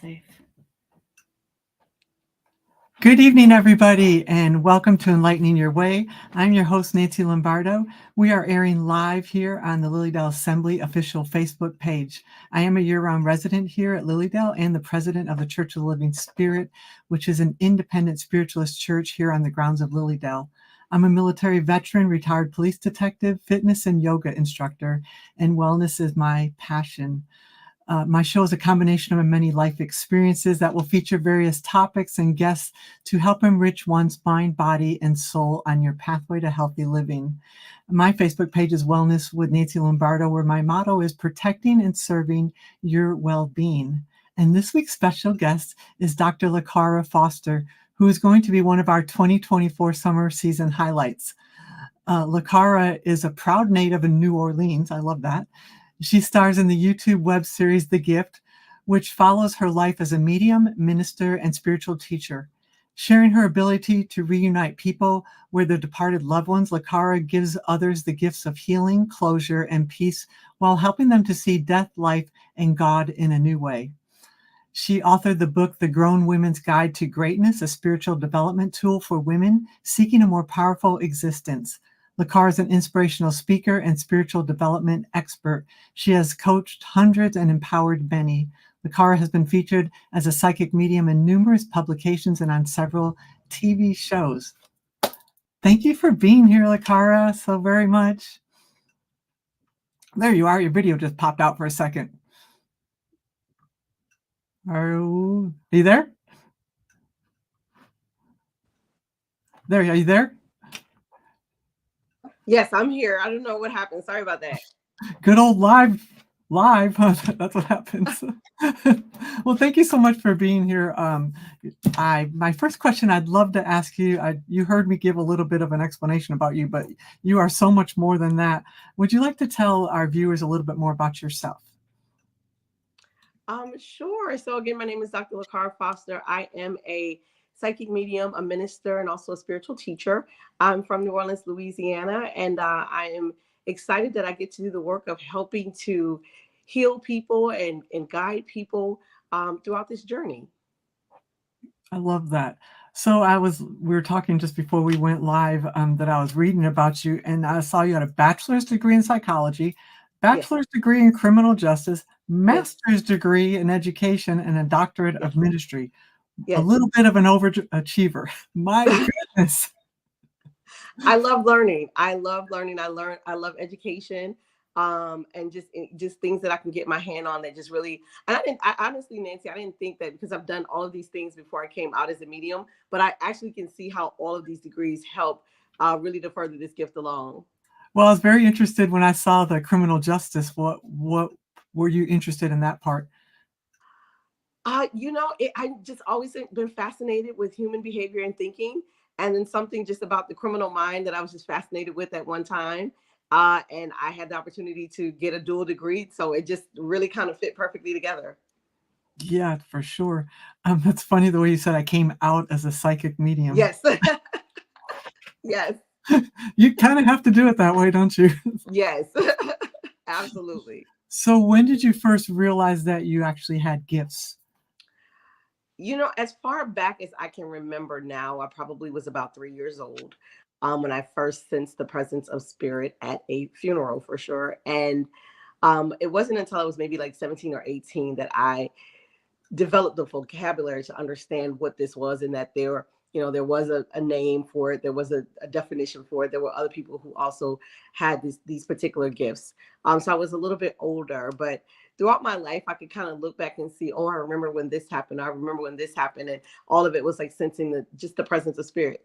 Safe. Good evening, everybody, and welcome to Enlightening Your Way. I'm your host, Nancy Lombardo. We are airing live here on the Lilydale Assembly official Facebook page. I am a year-round resident here at Lilydale and the president of the Church of the Living Spirit, which is an independent spiritualist church here on the grounds of Lilydale. I'm a military veteran, retired police detective, fitness and yoga instructor, and wellness is my passion. My show is a combination of many life experiences that will feature various topics and guests to help enrich one's mind, body, and soul on your pathway to healthy living. My Facebook page is Wellness with Nancy Lombardo, where my motto is protecting and serving your well-being. And this week's special guest is Dr. Lakara Foster, who is going to be one of our 2024 summer season highlights. Lakara is a proud native in New Orleans. I love that. She stars in the YouTube web series The Gift, which follows her life as a medium, minister, and spiritual teacher. Sharing her ability to reunite people with their departed loved ones, Lakara gives others the gifts of healing, closure, and peace while helping them to see death, life, and God in a new way. She authored the book, The Grown Women's Guide to Greatness, a spiritual development tool for women seeking a more powerful existence. Lakara is an inspirational speaker and spiritual development expert. She has coached hundreds and empowered many. Lakara has been featured as a psychic medium in numerous publications and on several TV shows. Thank you for being here, Lakara, so very much. There you are. Your video just popped out for a second. Are you there? There, are you there? Yes, I'm here. I don't know what happened. Sorry about that. Good old live. That's what happens. Well, thank you so much for being here. My first question I'd love to ask you, you heard me give a little bit of an explanation about you, but you are so much more than that. Would you like to tell our viewers a little bit more about yourself? Sure. So again, my name is Dr. Lakara Foster. I am a psychic medium, a minister, and also a spiritual teacher. I'm from New Orleans, Louisiana, and I am excited that I get to do the work of helping to heal people and guide people throughout this journey. I love that. So we were talking just before we went live that I was reading about you, and I saw you had a bachelor's degree in psychology, bachelor's degree in criminal justice, master's degree in education, and a doctorate of ministry. A little bit of an overachiever. My goodness. I love learning. I love education. And just things that I can get my hand on that just really, and I honestly, Nancy, I didn't think that because I've done all of these things before I came out as a medium, but I actually can see how all of these degrees help really to further this gift along. Well, I was very interested when I saw the criminal justice. What were you interested in that part? I just always been fascinated with human behavior and thinking, and then something just about the criminal mind that I was just fascinated with at one time. And I had the opportunity to get a dual degree, so it just really kind of fit perfectly together. Yeah, for sure. That's funny the way you said I came out as a psychic medium. Yes. Yes. You kind of have to do it that way, don't you? Yes. Absolutely. So when did you first realize that you actually had gifts? As far back as I can remember now, I probably was about 3 years old when I first sensed the presence of spirit at a funeral, for sure. And it wasn't until I was maybe like 17 or 18 that I developed the vocabulary to understand what this was, and that there was a name for it. There was a definition for it. There were other people who also had these particular gifts. So I was a little bit older, but throughout my life, I could kind of look back and see, oh, I remember when this happened. I remember when this happened. And all of it was like sensing just the presence of spirit.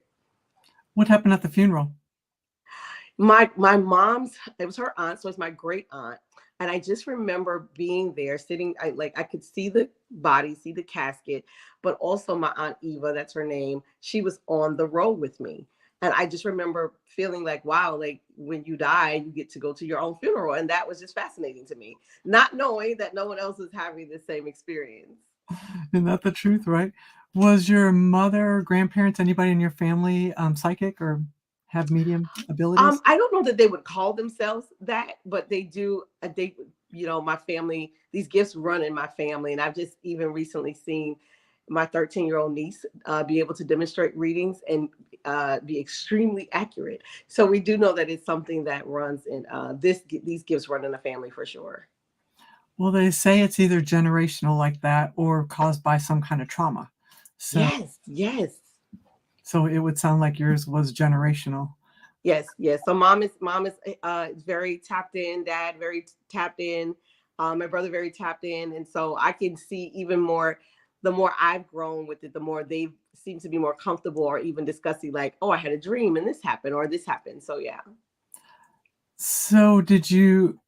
What happened at the funeral? My mom's, it was her aunt, so it's my great aunt. And I just remember being there, sitting, I could see the body, see the casket, but also my Aunt Eva, that's her name, she was on the row with me. And I just remember feeling like, wow, like when you die, you get to go to your own funeral. And that was just fascinating to me, not knowing that no one else was having the same experience. Isn't that the truth, right? Was your mother, grandparents, anybody in your family psychic or have medium abilities? I don't know that they would call themselves that, but they do. my family, these gifts run in my family. And I've just even recently seen my 13-year-old niece be able to demonstrate readings and be extremely accurate. So we do know that it's something that runs in these gifts run in the family for sure. Well, they say it's either generational like that or caused by some kind of trauma. So, Yes, yes. so it would sound like yours was generational. Yes, yes. So mom is very tapped in, dad very tapped in, my brother very tapped in, and so I can see even more. The more I've grown with it, the more they seem to be more comfortable, or even discussing like, "Oh, I had a dream and this happened, or this happened." So yeah. So, did you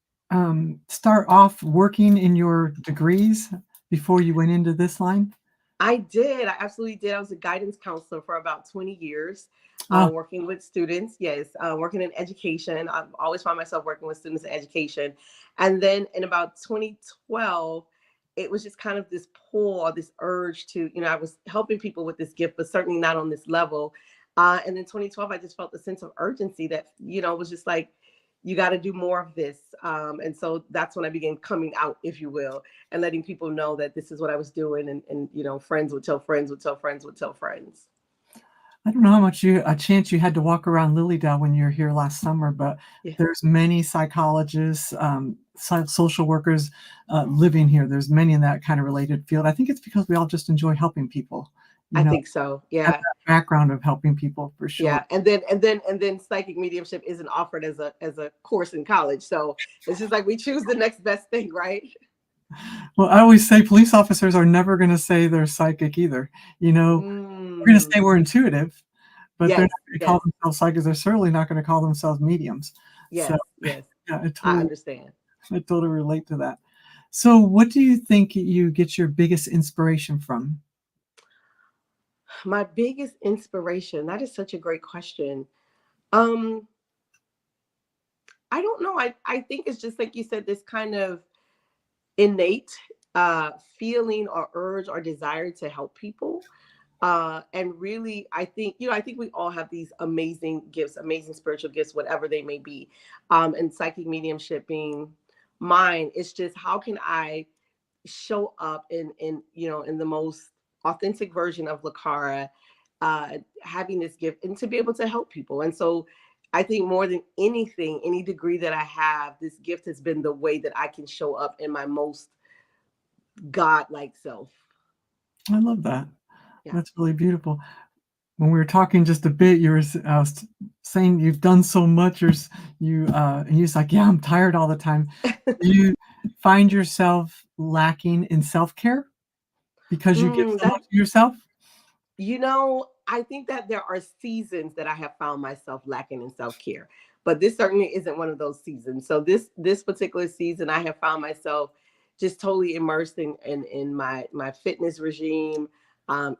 start off working in your degrees before you went into this line? I did. I absolutely did. I was a guidance counselor for about 20 years, Oh, working with students. Yes, working in education. I've always found myself working with students in education. And then in about 2012, it was just kind of this pull or this urge to, I was helping people with this gift, but certainly not on this level. And then 2012, I just felt the sense of urgency that, was just like, you got to do more of this. And so that's when I began coming out, if you will, and letting people know that this is what I was doing. And friends would tell friends, would tell friends, would tell friends. I don't know how much a chance you had to walk around Lilydale when you were here last summer, but Yeah, there's many psychologists, social workers living here. There's many in that kind of related field. I think it's because we all just enjoy helping people. You I know, think so. have Yeah. that background of helping people for sure. Yeah. And then psychic mediumship isn't offered as a course in college. So it's just like we choose the next best thing, right? Well, I always say police officers are never going to say they're psychic either. We're going to say Mm. we're intuitive, but they're Yes, not going to call yes, themselves psychics. They're certainly not going to call themselves mediums. So yes, yes. yeah, I understand. I totally relate to that. So, what do you think you get your biggest inspiration from? My biggest inspiration, that is such a great question. Um, I don't know. I think it's just like you said, this kind of innate feeling or urge or desire to help people. And really, I think we all have these amazing gifts, amazing spiritual gifts, whatever they may be. And psychic mediumship being mine, it's just how can I show up in the most authentic version of Lakara, having this gift and to be able to help people. And so I think more than anything, any degree that I have, this gift has been the way that I can show up in my most God-like self. I love that. Yeah. That's really beautiful. When we were talking just a bit, you were saying you've done so much, and you're like, yeah, I'm tired all the time. Do you find yourself lacking in self care because you give so That much to yourself? I think that there are seasons that I have found myself lacking in self-care, but this certainly isn't one of those seasons. So this particular season, I have found myself just totally immersed in my fitness regime,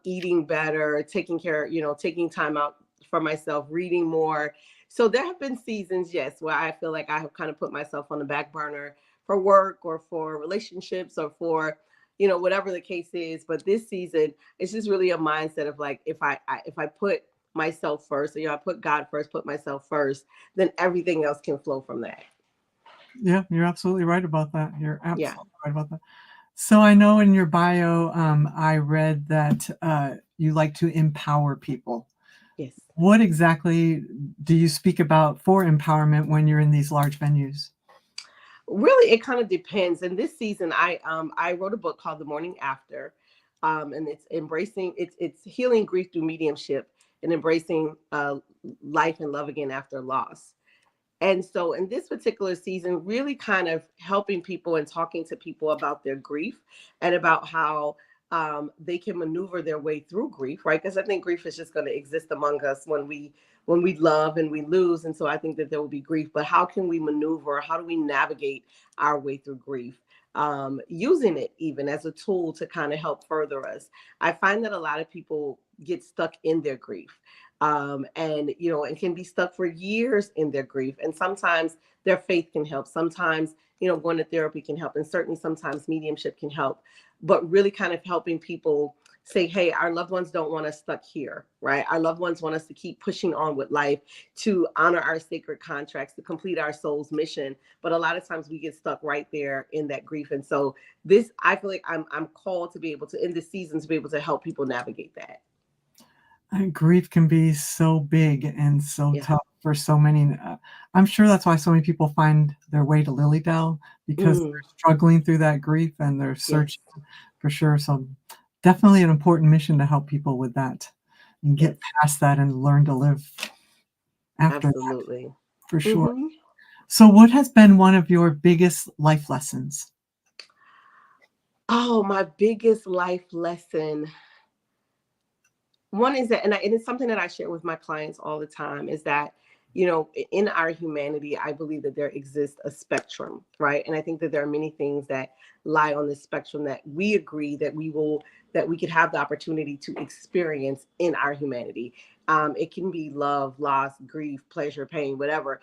eating better, taking care, taking time out for myself, reading more. So there have been seasons, yes, where I feel like I have kind of put myself on the back burner for work or for relationships or for whatever the case is. But this season, it's just really a mindset of like if I put myself first, I put God first, put myself first, then everything else can flow from that. Yeah, you're absolutely right about that. You're Yeah. absolutely right about that. So I know in your bio, I read that you like to empower people. Yes. What exactly do you speak about for empowerment when you're in these large venues? Really, it kind of depends. And this season, I wrote a book called The Morning After, and it's healing grief through mediumship and embracing life and love again after loss. And so in this particular season, really kind of helping people and talking to people about their grief and about how they can maneuver their way through grief, right? Because I think grief is just going to exist among us when we love and we lose. And so I think that there will be grief, but how can we maneuver? How do we navigate our way through grief? Using it even as a tool to kind of help further us. I find that a lot of people get stuck in their grief, and can be stuck for years in their grief. And sometimes their faith can help. Sometimes going to therapy can help, and certainly sometimes mediumship can help. But really, kind of helping people say, hey, our loved ones don't want us stuck here, right? Our loved ones want us to keep pushing on with life, to honor our sacred contracts, to complete our soul's mission. But a lot of times we get stuck right there in that grief. And so this, I feel like I'm called to be able to, in this season, to be able to help people navigate that. And grief can be so big and so Yeah. tough for so many. I'm sure that's why so many people find their way to Lily Dell, because Mm, they're struggling through that grief and they're yes. searching for sure. So definitely an important mission to help people with that and get Yes. past that and learn to live after that Absolutely. for sure. Hmm. So what has been one of your biggest life lessons? Oh, my biggest life lesson. One is that, and it's something that I share with my clients all the time, is that, in our humanity, I believe that there exists a spectrum, right? And I think that there are many things that lie on this spectrum that we agree that we could have the opportunity to experience in our humanity. It can be love, loss, grief, pleasure, pain, whatever.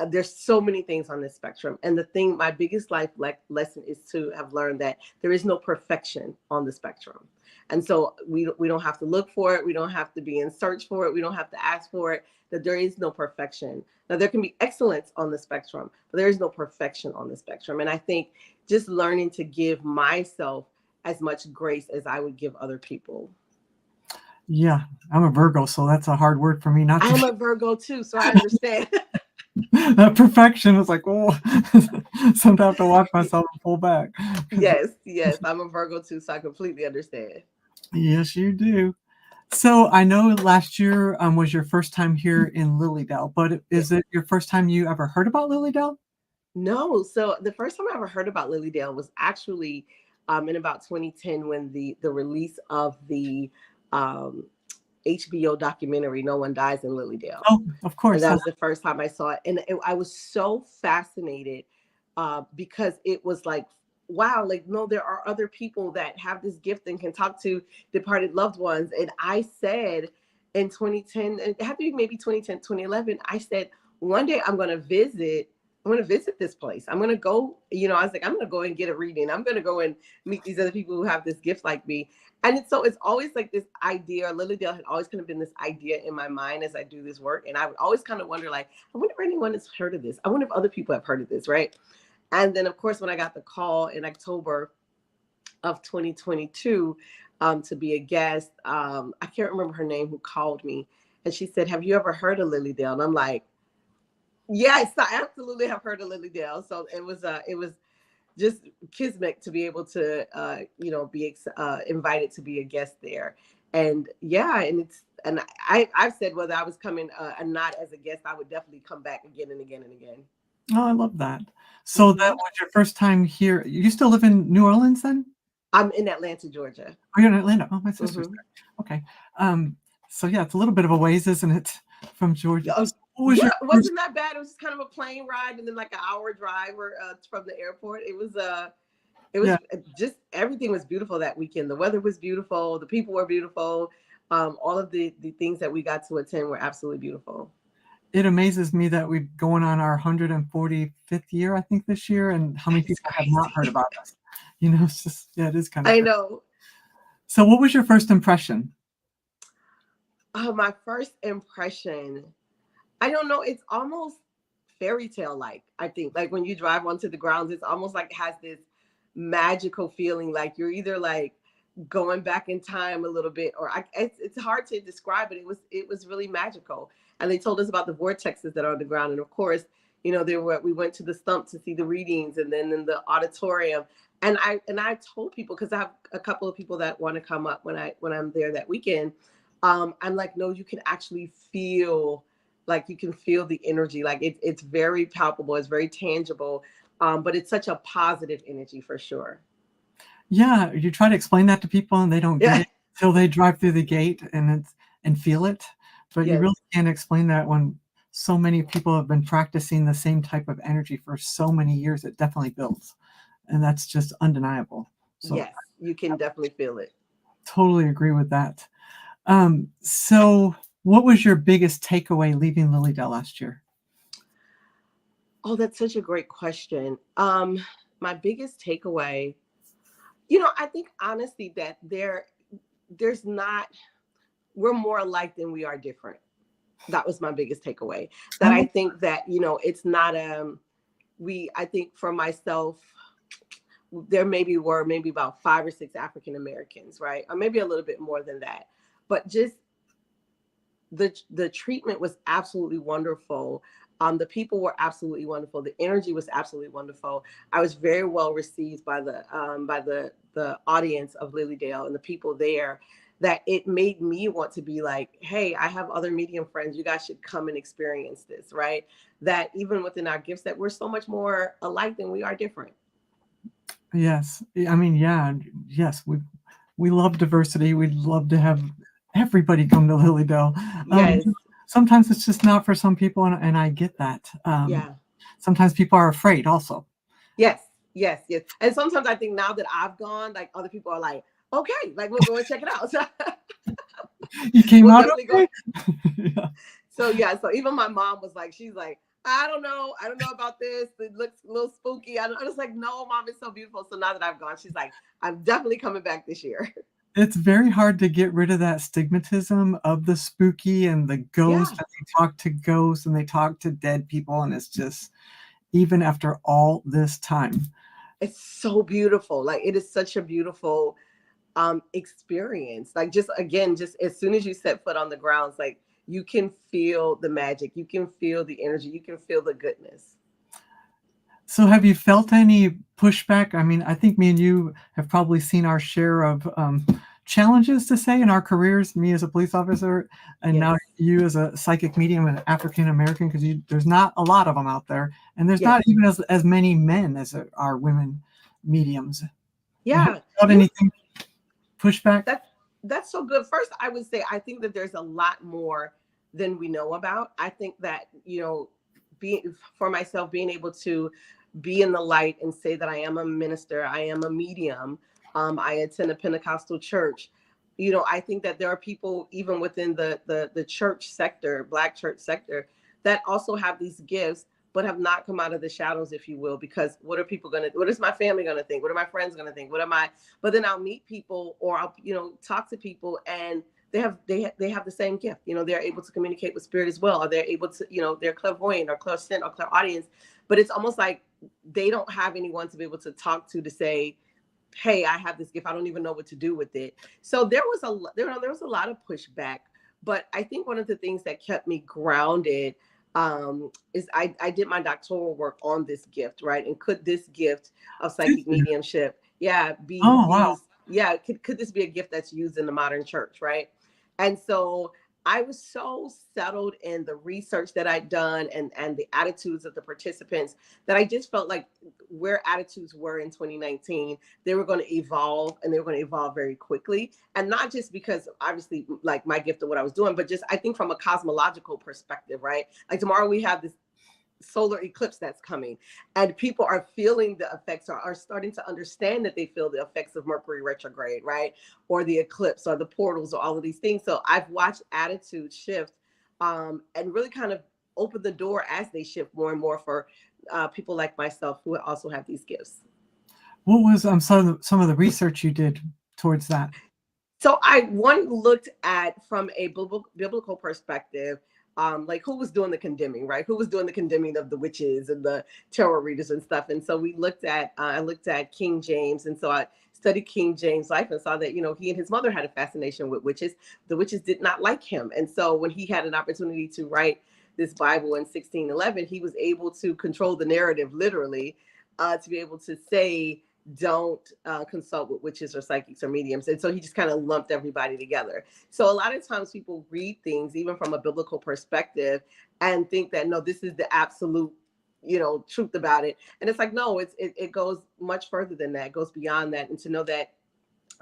There's so many things on this spectrum. And my biggest life lesson is to have learned that there is no perfection on the spectrum. And so we don't have to look for it. We don't have to be in search for it. We don't have to ask for it. That there is no perfection. Now, there can be excellence on the spectrum, but there is no perfection on the spectrum. And I think just learning to give myself as much grace as I would give other people. Yeah, I'm a Virgo, so that's a hard word for me not to I'm a Virgo too, so I understand. that perfection is like, oh, sometimes I have to watch myself and pull back. Yes, yes, I'm a Virgo too, so I completely understand. Yes, you do. So I know last year was your first time here in Lilydale, but Yes. is it your first time you ever heard about Lilydale? No, so the first time I ever heard about Lily Dale was actually in about 2010, when the release of the um, HBO documentary "No One Dies in Lilydale." Oh, of And course. that was the first time I saw it. And I was so fascinated because it was like, wow, like, no, there are other people that have this gift and can talk to departed loved ones. And I said in 2010, it had to be maybe 2010, 2011, I said, one day I'm going to visit this place. I'm going to go, I was like, I'm going to go and get a reading. I'm going to go and meet these other people who have this gift like me. And it's always like this idea. Lilydale had always kind of been this idea in my mind as I do this work. And I would always kind of wonder, like, I wonder if anyone has heard of this. I wonder if other people have heard of this, right? And then, of course, when I got the call in October of 2022 to be a guest, I can't remember her name, who called me. And she said, have you ever heard of Lilydale? And I'm like, yes, I absolutely have heard of Lilydale. So it was just kismet to be able to be invited to be a guest there. And yeah, and I've said, whether I was coming and not as a guest, I would definitely come back again and again and again. Oh, I love that. So that Hmm. was your first time here. You still live in New Orleans then? I'm in Atlanta, Georgia. Oh, you're in Atlanta. Oh, my sister's Hmm. there. Okay. Um, so yeah, it's a little bit of a ways, isn't it, from Georgia? Oh, So what was yeah, your it first? wasn't that bad. It was just kind of a plane ride and then like an hour drive from the airport. It was Yeah, just, everything was beautiful that weekend. The weather was beautiful. The people were beautiful. All of the things that we got to attend were absolutely beautiful. it amazes me that we're going on our 145th year, I think, this year, and how many That is people have not heard crazy. about us. It's just, yeah, it is kind of I crazy. know. So what was your first impression? My first impression, I don't know. It's almost fairy tale like. I think, like, when you drive onto the grounds, it's almost like it has this magical feeling. Like you're either like going back in time a little bit, or it's hard to describe it. It was really magical. And they told us about the vortexes that are on the ground, and of course, we went to the stump to see the readings, and then in the auditorium. And I told people, because I have a couple of people that want to come up when I'm there that weekend. I'm like, no, you can actually feel, like, you can feel the energy. Like it's very palpable, it's very tangible. But it's such a positive energy for sure. Yeah, you try to explain that to people and they don't get Yeah. it till they drive through the gate and feel it. But you Yes. really can't explain that when so many people have been practicing the same type of energy for so many years. It definitely builds, and that's just undeniable. So Yes, you can definitely feel it. totally agree with that. So what was your biggest takeaway leaving Lilydale last year? Oh, that's such a great question. My biggest takeaway, I think honestly that there's not, we're more alike than we are different. That was my biggest takeaway. That I Oh, think that, you know, it's not, I think for myself, there maybe about 5 or 6 African Americans, right? Or maybe a little bit more than that. But just the treatment was absolutely wonderful. The people were absolutely wonderful. The energy was absolutely wonderful. I was very well received by the audience of Lilydale and the people there. That it made me want to be like, hey, I have other medium friends. You guys should come and experience this, right? That even within our gifts, that we're so much more alike than we are different. yes. I mean, yeah, yes. We love diversity. We'd love to have everybody come to Lilydale. Yes. Sometimes it's just not for some people, and I get that. Yeah. Sometimes people are afraid also. Yes, yes, yes. And sometimes I think now that I've gone, like other people are like, okay, like we'll go and check it out. So You came we'll out definitely go. okay? Yeah. So yeah, so even my mom was like, she's like, I don't know about this. It looks a little spooky. I was like, no, mom, it's so beautiful. So now that I've gone, she's like, I'm definitely coming back this year. It's very hard to get rid of that stigmatism of the spooky and the ghost, Yeah, and they talk to ghosts and they talk to dead people, and it's just even after all this time. it's so beautiful. Like it is such a beautiful experience. Like just again, just as soon as you set foot on the grounds, like you can feel the magic, you can feel the energy, you can feel the goodness. So have you felt any pushback? I mean, I think me and you have probably seen our share of challenges to say in our careers, me as a police officer, and now Yes, you as a psychic medium and African American, because there's not a lot of them out there, and there's yes, not even as many men as there are women mediums. Have you yeah. felt You know, anything pushback? that that's so good. First, I would say I think that there's a lot more than we know about. I think that, you know, being for myself, being able to be in the light and say that I am a minister, I am a medium, I attend a Pentecostal church. You know, I think that there are people even within the church sector, Black church sector, that also have these gifts but have not come out of the shadows, if you will, because what are people gonna, what is my family gonna think? What are my friends gonna think? What am I? But then I'll meet people or I'll, you know, talk to people and they have the same gift. You know, they're able to communicate with spirit as well, or they're able to, you know, they're clairvoyant or clairsentient or clairaudience. But it's almost like they don't have anyone to be able to talk to say, hey, I have this gift. I don't even know what to do with it. So there was a lot of pushback. But I think one of the things that kept me grounded is I did my doctoral work on this gift, right? And could this gift of Did psychic you? mediumship, yeah, be Oh wow. used? Yeah, could this be a gift that's used in the modern church, right? And so I was so settled in the research that I'd done and the attitudes of the participants that I just felt like where attitudes were in 2019, they were going to evolve and they were going to evolve very quickly. And not just because obviously like my gift of what I was doing, but just I think from a cosmological perspective, right? Like tomorrow we have this solar eclipse that's coming and people are feeling the effects or are starting to understand that they feel the effects of Mercury retrograde, right? Or the eclipse or the portals or all of these things. So I've watched attitudes shift and really kind of open the door as they shift more and more for people like myself who also have these gifts. What was some of the research you did towards that? So I one looked at from a biblical perspective, like who was doing the condemning, right? Who was doing the condemning of the witches and the tarot readers and stuff. And so we looked at, I looked at King James, and so I studied King James' life and saw that, you know, he and his mother had a fascination with witches. The witches did not like him, and so when he had an opportunity to write this Bible in 1611, he was able to control the narrative literally, to be able to say don't consult with witches or psychics or mediums. And so he just kind of lumped everybody together. So a lot of times people read things, even from a biblical perspective, and think that, no, this is the absolute, you know, truth about it. And it's like, no, it goes much further than that. It goes beyond that. And to know that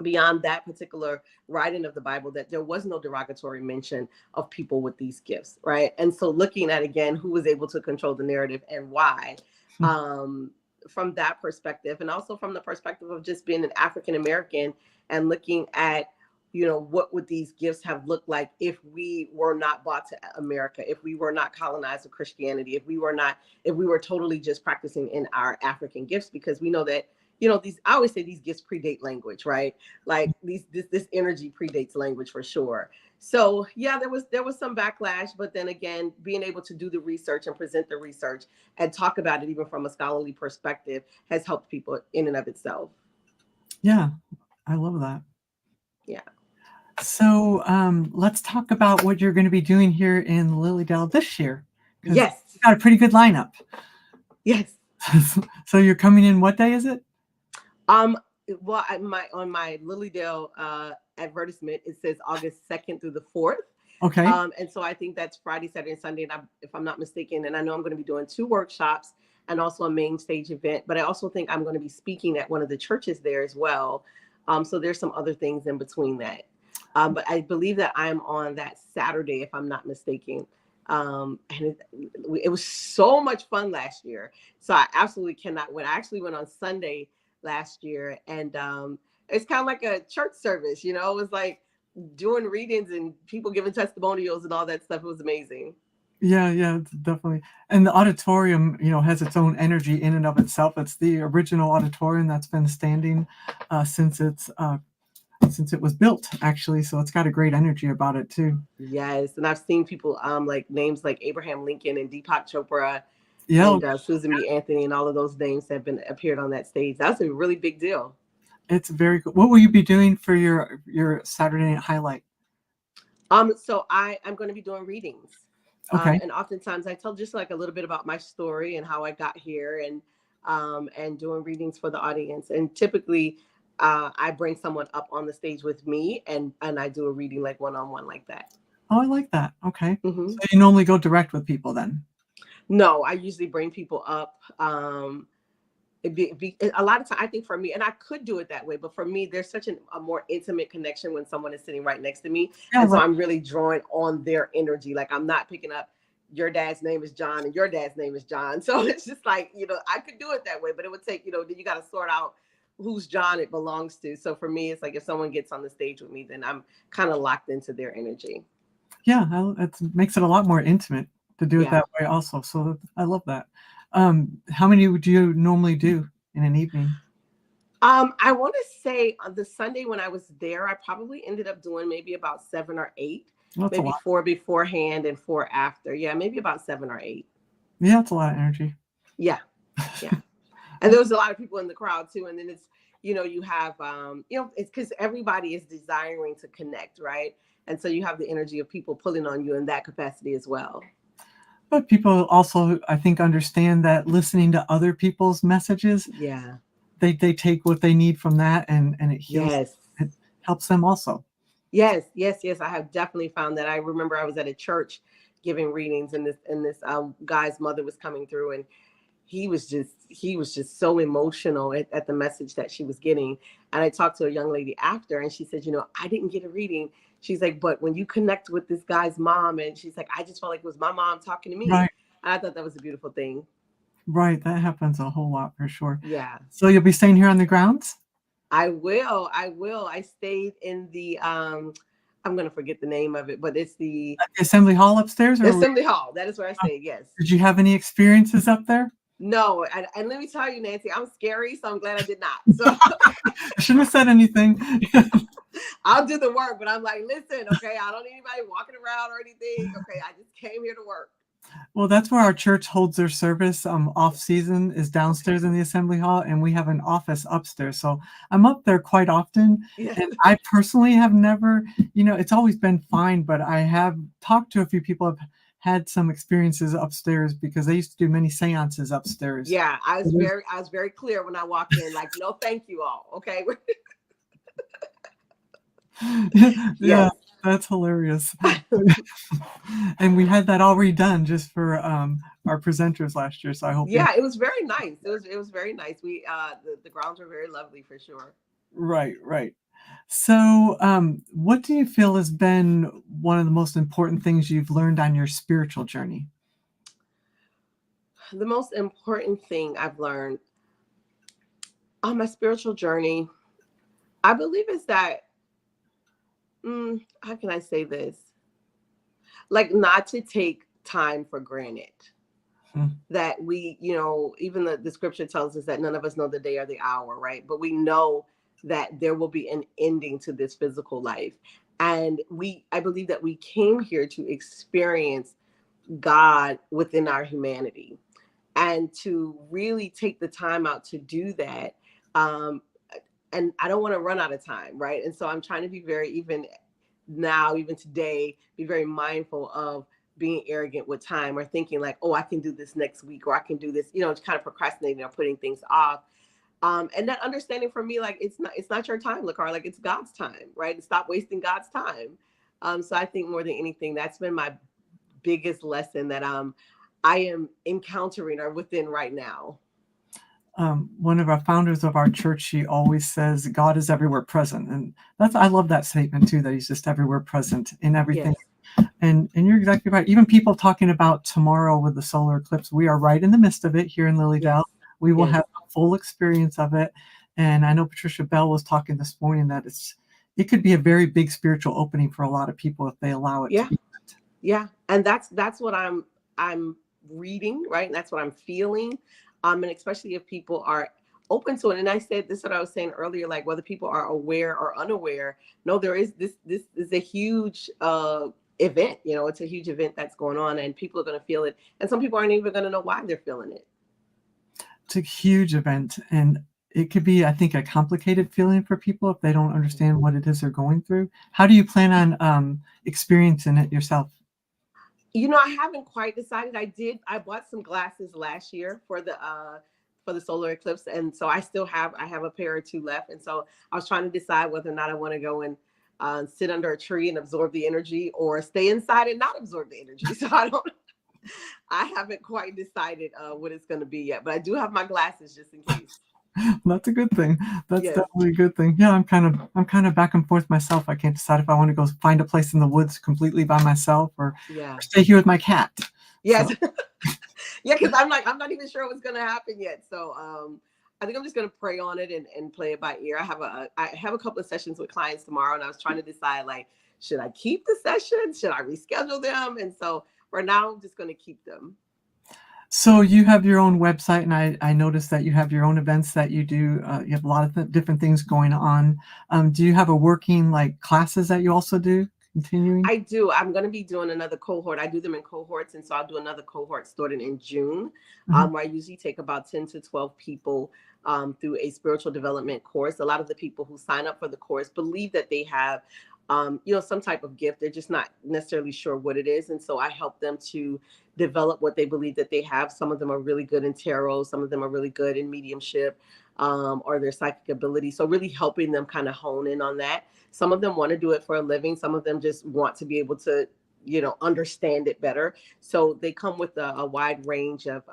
beyond that particular writing of the Bible, that there was no derogatory mention of people with these gifts, right? And so looking at, again, who was able to control the narrative and why, um, from that perspective, and also from the perspective of just being an African American and looking at, you know, what would these gifts have looked like if we were not brought to America, if we were not colonized with Christianity, if we were totally just practicing in our African gifts, because we know that, these, I always say these gifts predate language, right? Like this energy predates language for sure. So yeah, there was some backlash, but then again, being able to do the research and present the research and talk about it even from a scholarly perspective has helped people in and of itself. Yeah, I love that. Yeah. So let's talk about what you're going to be doing here in Lilydale this year, because Yes. you got a pretty good lineup. Yes. So you're coming in, what day is it? Um, well, on my Lilydale advertisement, it says August 2nd through the 4th. Okay. And so I think that's Friday, Saturday, and Sunday, and if I'm not mistaken. And I know I'm going to be doing 2 workshops and also a main stage event. But I also think I'm going to be speaking at one of the churches there as well. So there's some other things in between that. But I believe that I'm on that Saturday, if I'm not mistaken. And it was so much fun last year. So I absolutely cannot wait. I actually went on Sunday last year, and it's kind of like a church service. It was like doing readings and people giving testimonials and all that stuff. It was amazing. Yeah, it's definitely. And the auditorium, has its own energy in and of itself. It's the original auditorium that's been standing since it was built, actually. So it's got a great energy about it too. Yes, and I've seen people like names like Abraham Lincoln and Deepak Chopra Yeah, and Susan B. Anthony and all of those names have been appeared on that stage. That's a really big deal. it's very good. What will you be doing for your Saturday night highlight? So I'm going to be doing readings, Okay. and oftentimes I tell just like a little bit about my story and how I got here, and doing readings for the audience. And typically, I bring someone up on the stage with me, and I do a reading like one-on-one like that. Oh, I like that. Okay. Hmm. So you normally go direct with people then? No, I usually bring people up. A lot of time, I think for me, and I could do it that way, but for me, there's such a more intimate connection when someone is sitting right next to me. Yeah, And so I'm really drawing on their energy. Like I'm not picking up your dad's name is John and your dad's name is John. So it's just like, I could do it that way, but it would take, then you got to sort out whose John it belongs to. So for me, it's like if someone gets on the stage with me, then I'm kind of locked into their energy. yeah, it makes it a lot more intimate to do it Yeah. that way also. So I love that. How many would you normally do in an evening? I want to say on the Sunday when I was there, I probably ended up doing maybe about 7 or 8, Well, that's a maybe lot. 4 beforehand and 4 after. Yeah, maybe about 7 or 8. Yeah, it's a lot of energy. Yeah, yeah. And there was a lot of people in the crowd too. And then it's, you have, it's because everybody is desiring to connect, right? And so you have the energy of people pulling on you in that capacity as well. But people also, I think, understand that listening to other people's messages, Yeah. they take what they need from that, and it heals. Yes. It helps them also. Yes, yes, yes. I have definitely found that. I remember I was at a church giving readings, and this guy's mother was coming through, and he was just so emotional at the message that she was getting. And I talked to a young lady after, and she said, I didn't get a reading. She's like, but when you connect with this guy's mom, and she's like, I just felt like it was my mom talking to me. Right, I thought that was a beautiful thing. right. That happens a whole lot for sure. Yeah. So you'll be staying here on the grounds? I will. I will. I stayed in the I'm gonna forget the name of it, but it's the At the Assembly Hall upstairs, or Assembly Hall. That is where I stayed. Yes. did you have any experiences up there? No, and let me tell you, Nancy, I'm scary, so I'm glad I did not. So I shouldn't have said anything. I'll do the work, but I'm like, listen, okay, I don't need anybody walking around or anything. Okay, I just came here to work. Well, that's where our church holds their service. Off season is downstairs in the assembly hall, and we have an office upstairs. So I'm up there quite often. Yes. And I personally have never, it's always been fine, but I have talked to a few people who have had some experiences upstairs because they used to do many seances upstairs. Yeah, I was very clear when I walked in, like, no, thank you all. Okay. Yeah, Yes. that's hilarious. And we had that all redone just for our presenters last year. So I hope. Yeah, it was very nice. It was very nice. We the grounds were very lovely for sure. Right, right. So, what do you feel has been one of the most important things you've learned on your spiritual journey? The most important thing I've learned on my spiritual journey, I believe, is that how can I say this? Like not to take time for granted. Mm. that we, even the scripture tells us that none of us know the day or the hour, right? But we know that there will be an ending to this physical life. And I believe that we came here to experience God within our humanity and to really take the time out to do that. Um, and I don't want to run out of time, right? And so I'm trying to be very, even now, even today, be very mindful of being arrogant with time or thinking like, oh, I can do this next week or I can do this, it's kind of procrastinating or putting things off. And that understanding for me, like it's not your time, Lakara, like it's God's time, right? Stop wasting God's time. So I think more than anything, that's been my biggest lesson that I am encountering or within right now. One of our founders of our church, she always says God is everywhere present, and I love that statement too, that he's just everywhere present in everything. Yes. And you're exactly right. Even people talking about tomorrow with the solar eclipse, we are right in the midst of it here in Lilydale. Yes. We will Yes. have a full experience of it. And I know Patricia Bell was talking this morning that it could be a very big spiritual opening for a lot of people if they allow it to be. Yeah. And that's what I'm reading, right? And that's what I'm feeling. And especially if people are open to it. And I said this, what I was saying earlier, like whether people are aware or unaware, no, there is this is a huge event, it's a huge event that's going on and people are going to feel it. And some people aren't even going to know why they're feeling it. It's a huge event, and it could be, I think, a complicated feeling for people if they don't understand what it is they're going through. How do you plan on experiencing it yourself? I haven't quite decided. I bought some glasses last year for the solar eclipse, and so I have a pair or two left, and so I was trying to decide whether or not I want to go and sit under a tree and absorb the energy, or stay inside and not absorb the energy. So I haven't quite decided what it's going to be yet, but I do have my glasses just in case. That's a good thing. That's Yes. definitely a good thing. Yeah, I'm kind of back and forth myself. I can't decide if I want to go find a place in the woods completely by myself or stay here with my cat. Yes. So. Yeah, because I'm not even sure what's going to happen yet. So I think I'm just going to pray on it and play it by ear. I have a couple of sessions with clients tomorrow, and I was trying to decide, like, should I keep the session? Should I reschedule them? And so for now, I'm just going to keep them. So you have your own website, and I noticed that you have your own events that you do. You have a lot of different things going on. Do you have a working classes that you also do continuing? I do. I'm going to be doing another cohort. I do them in cohorts, and so I'll do another cohort starting in June, where I usually take about 10 to 12 people through a spiritual development course. A lot of the people who sign up for the course believe that they have some type of gift. They're just not necessarily sure what it is. And so I help them to develop what they believe that they have. Some of them are really good in tarot. Some of them are really good in mediumship or their psychic ability. So really helping them kind of hone in on that. Some of them want to do it for a living. Some of them just want to be able to, understand it better. So they come with a wide range of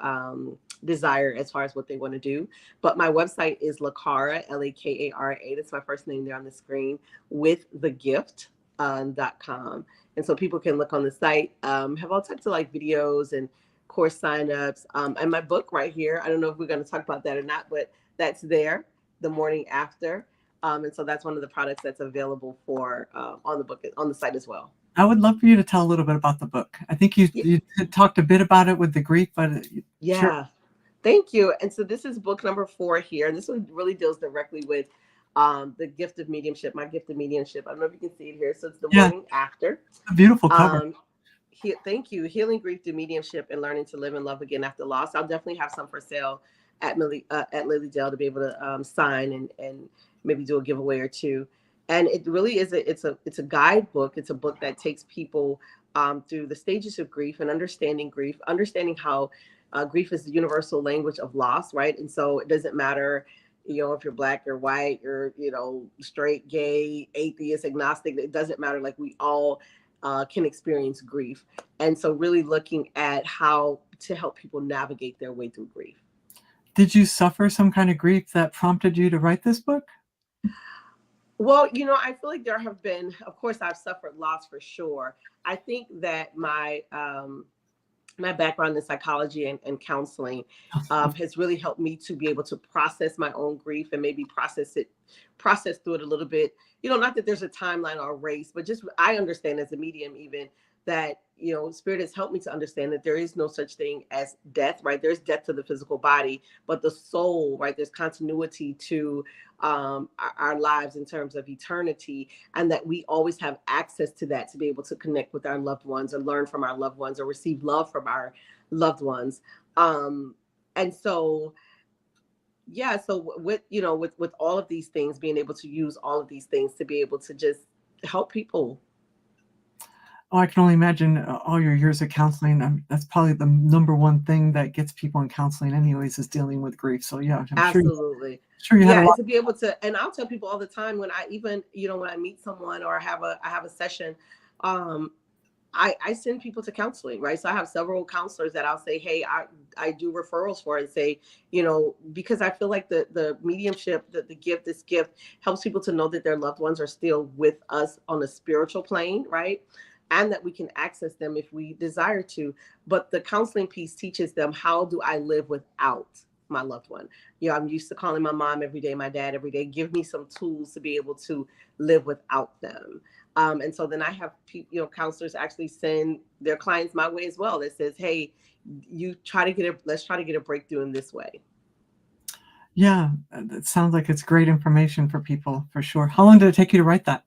desire as far as what they want to do. But my website is Lakara, Lakara. That's my first name there on the screen, with the gift.com. And so people can look on the site, have all types of videos and course signups. And my book right here, I don't know if we're going to talk about that or not, but that's there the morning after. And so that's one of the products that's available for on the book, on the site as well. I would love for you to tell a little bit about the book. I think you talked a bit about it with the grief, but yeah. Sure. Thank you. And so this is book number 4 here. And this one really deals directly with the gift of mediumship, my gift of mediumship. I don't know if you can see it here. So it's the morning after. It's a beautiful cover. Thank you. Healing grief through mediumship and learning to live and love again after loss. I'll definitely have some for sale at Lilydale to be able to sign and maybe do a giveaway or two. And it really is it's a guidebook. It's a book that takes people through the stages of grief and understanding how grief is the universal language of loss, right? And so it doesn't matter, if you're Black or white, you're, straight, gay, atheist, agnostic, it doesn't matter. Like we all can experience grief. And so really looking at how to help people navigate their way through grief. Did you suffer some kind of grief that prompted you to write this book? Well, I feel like there have been, of course, I've suffered loss for sure. I think that my background in psychology and counseling has really helped me to be able to process my own grief and maybe process through it a little bit. Not that there's a timeline or a race, but just I understand as a medium, even that, Spirit has helped me to understand that there is no such thing as death, right? There's death to the physical body, but the soul, right? There's continuity to our lives in terms of eternity, and that we always have access to that to be able to connect with our loved ones or learn from our loved ones or receive love from our loved ones. And so, yeah, so with all of these things, being able to use all of these things to be able to just help people. Oh, I can only imagine all your years of counseling. That's probably the number one thing that gets people in counseling, anyways, is dealing with grief. So yeah, I'm Absolutely. sure you had a Yeah, and lot. to be able to, and I'll tell people all the time when I even, when I meet someone or I have a session, um, I send people to counseling, right? So I have several counselors that I'll say, hey, I do referrals for, and say, because I feel like the mediumship, the gift, this gift helps people to know that their loved ones are still with us on a spiritual plane, right? And that we can access them if we desire to. But the counseling piece teaches them, how do I live without my loved one? I'm used to calling my mom every day, my dad every day. Give me some tools to be able to live without them. And so then I have counselors actually send their clients my way as well, that says, hey, let's try to get a breakthrough in this way. Yeah, it sounds like it's great information for people, for sure. How long did it take you to write that?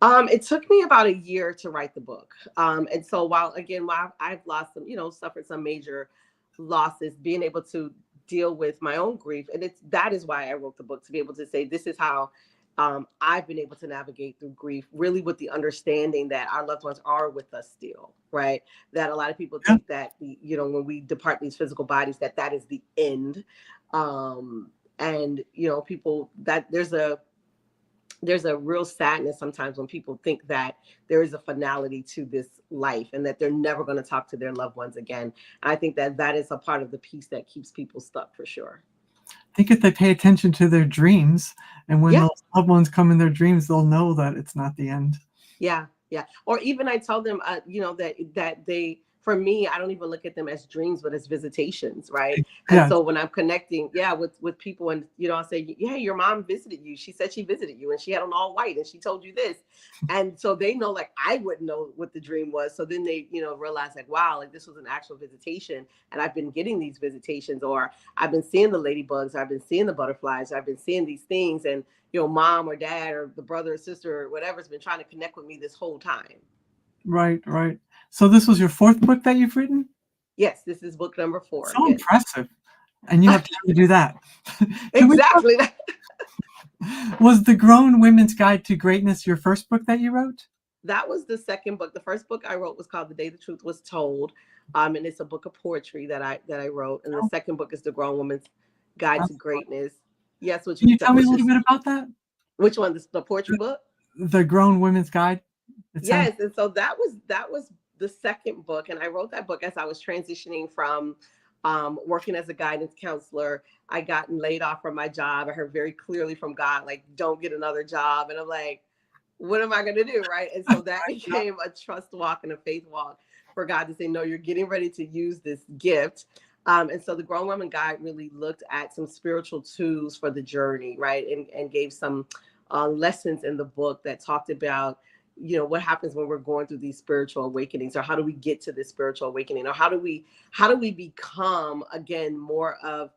It took me about a year to write the book. And so while I've lost some, suffered some major losses, being able to deal with my own grief, and that is why I wrote the book, to be able to say, this is how I've been able to navigate through grief, really with the understanding that our loved ones are with us still, right? That a lot of people Yeah. think that when we depart these physical bodies, that is the end. And people, that there's a real sadness sometimes when people think that there is a finality to this life and that they're never going to talk to their loved ones again. I think that is a part of the piece that keeps people stuck, for sure. I think if they pay attention to their dreams, and when Yeah. those loved ones come in their dreams, they'll know that it's not the end. Yeah, yeah. Or even I tell them, that they, for me, I don't even look at them as dreams, but as visitations, right? And Yes, so when I'm connecting, yeah, with people, and I'll say, yeah, your mom visited you. She said she visited you, and she had on all white, and she told you this, and so they know, like, I wouldn't know what the dream was. So then they, realize, like, wow, like, this was an actual visitation, and I've been getting these visitations, or I've been seeing the ladybugs, I've been seeing the butterflies, I've been seeing these things, and mom or dad or the brother or sister or whatever's been trying to connect with me this whole time. right, right. So this was your fourth book that you've written? Yes, this is book number 4. So Yes. impressive. And you have time to do that. Can we talk, Exactly. was The Grown Women's Guide to Greatness your first book that you wrote? That was the second book. The first book I wrote was called The Day the Truth Was Told. And it's a book of poetry that I wrote. And the Oh, second book is The Grown Woman's Guide to that's cool. Greatness. Yes, Can you tell me a which little is, bit about that? which one? The poetry book? The Grown Women's Guide? It sounds Yes, and so that was the second book, and I wrote that book as I was transitioning from working as a guidance counselor. I gotten laid off from my job. I heard very clearly from God, like, don't get another job, and I'm like, what am I going to do, right? And so that became a trust walk and a faith walk for God to say, no, you're getting ready to use this gift. And so the Grown Woman Guide really looked at some spiritual tools for the journey, right? And gave some lessons in the book that talked about, what happens when we're going through these spiritual awakenings, or how do we get to this spiritual awakening, or how do we become, again, more of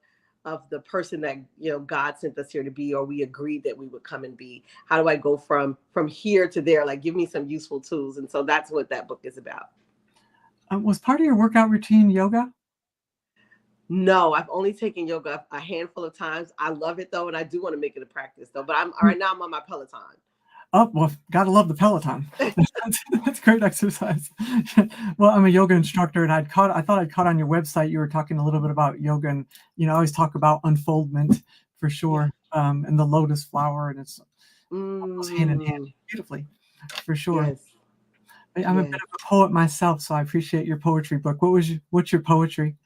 the person that God sent us here to be, or we agreed that we would come and be. How do I go from here to there? Like, give me some useful tools. And so that's what that book is about. was part of your workout routine yoga? No, I've only taken yoga a handful of times. I love it though, and I do want to make it a practice though. But I'm right now, I'm on my Peloton. Oh, well, gotta love the Peloton. That's great exercise. Well, I'm a yoga instructor, and I thought I'd caught on your website, you were talking a little bit about yoga, and, I always talk about unfoldment for Yeah. sure, and the lotus flower, and it's almost hand in hand Mm, beautifully, for sure. yes. I'm a bit Yes. of a poet myself, so I appreciate your poetry book. What's your poetry?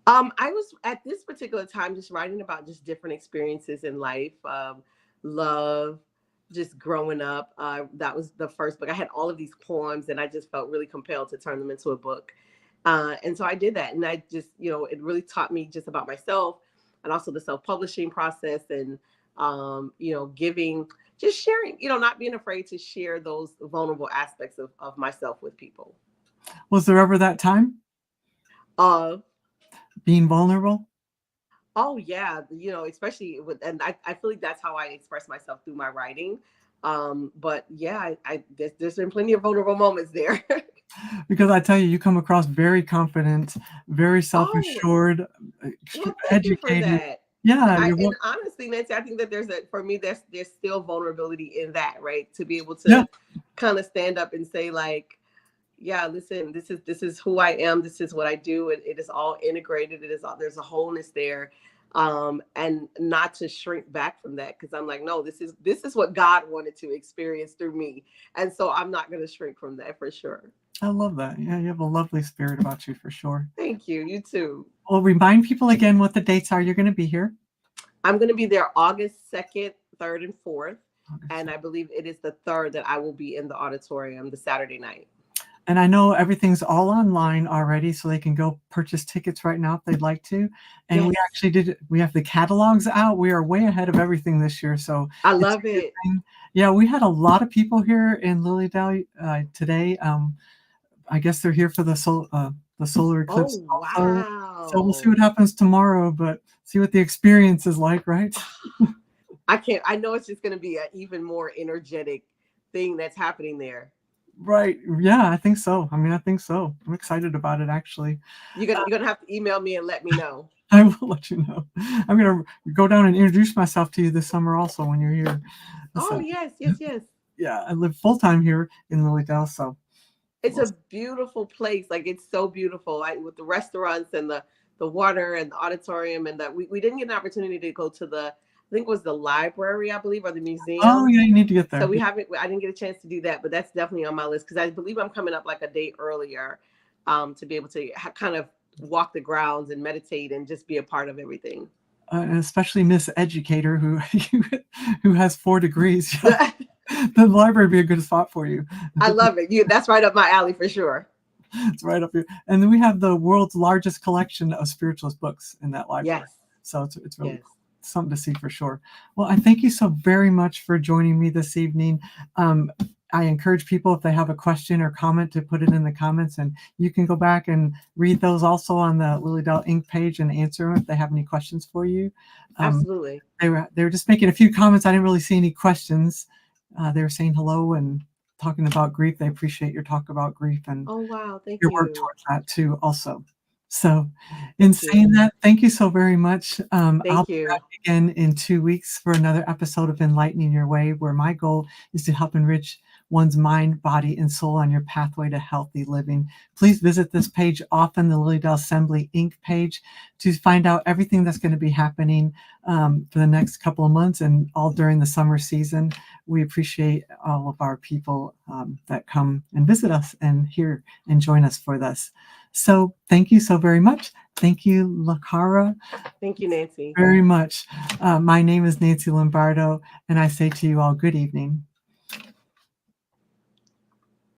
I was at this particular time just writing about just different experiences in life, love, just growing up. That was the first book. I had all of these poems, and I just felt really compelled to turn them into a book. And so I did that, and I just, it really taught me just about myself, and also the self-publishing process, and giving just sharing, not being afraid to share those vulnerable aspects of myself with people. Was there ever that time Uh, being vulnerable? oh yeah, especially and I feel like that's how I express myself through my writing. But yeah, there's been plenty of vulnerable moments there. Because I tell you, you come across very confident, very Oh, self-assured, well, thank you for educated. that. Yeah, you're And wel honestly, Nancy, I think that for me, there's still vulnerability in that, right? To be able yeah, to kind of stand up and say, like, yeah, listen, this is who I am. This is what I do. It is all integrated. It is all, there's a wholeness there. And not to shrink back from that, because I'm like, no, this is what God wanted to experience through me. And so I'm not gonna shrink from that for sure. I love that. Yeah, you have a lovely spirit about you for sure. Thank you. You too. Well, remind people again what the dates are you're gonna be here. I'm going to be there August 2nd, 3rd, and 4th. August. And I believe it is the 3rd that I will be in the auditorium the Saturday night. And I know everything's all online already, so they can go purchase tickets right now if they'd like to. And we Yes, actually we have the catalogs out. We are way ahead of everything this year, so I it's a love good it. thing. Yeah, we had a lot of people here in Lilydale today. I guess they're here for the solar eclipse Oh, also. So we'll see wow. what happens tomorrow, but see what the experience is like, right? I know it's just going to be an even more energetic thing that's happening there. Right. Yeah, I think so. I mean, I think so. I'm excited about it actually. You're gonna have to email me and let me know. I will let you know. I'm gonna go down and introduce myself to you this summer also when you're here. Oh, So yes, yes, yes. yeah, I live full time here in Lilydale, so It's we'll a beautiful place. Like, it's so beautiful. Like, with the restaurants and the water and the auditorium, and that we didn't get an opportunity to go to I think it was the library, I believe, or the oh museum. yeah, you need to get So there. we haven't. I didn't get a chance to do that, but that's definitely on my list, because I believe I'm coming up like a day earlier, to be able to kind of walk the grounds and meditate and just be a part of everything. And especially Miss Educator who who has 4 degrees. The library would be a good spot for you. I love it. That's right up my alley for sure. It's right up here. And then we have the world's largest collection of spiritualist books in that library. Yes, So it's really yes, cool. Something to see for sure. Well, I thank you so very much for joining me this evening. Um, I encourage people, if they have a question or comment, to put it in the comments, and you can go back and read those also on the Lilydale Inc. page and answer them if they have any questions for you. Um, absolutely. they were just making a few comments. I didn't really see any questions. They were saying hello and talking about grief. They appreciate your talk about grief and Oh, wow. Thank your work you. towards that too also. So in Thank you. saying that, thank you so very much. I'll Thank be you. back again in 2 weeks for another episode of Enlightening Your Way, where my goal is to help enrich one's mind, body, and soul on your pathway to healthy living. Please visit this page often, the Lilydale Assembly Inc. page, to find out everything that's going to be happening for the next couple of months and all during the summer season. We appreciate all of our people that come and visit us and here and join us for this. So thank you so very much. Thank you, Lakara, Thank you, Nancy. very much. My name is Nancy Lombardo, and I say to you all, good evening.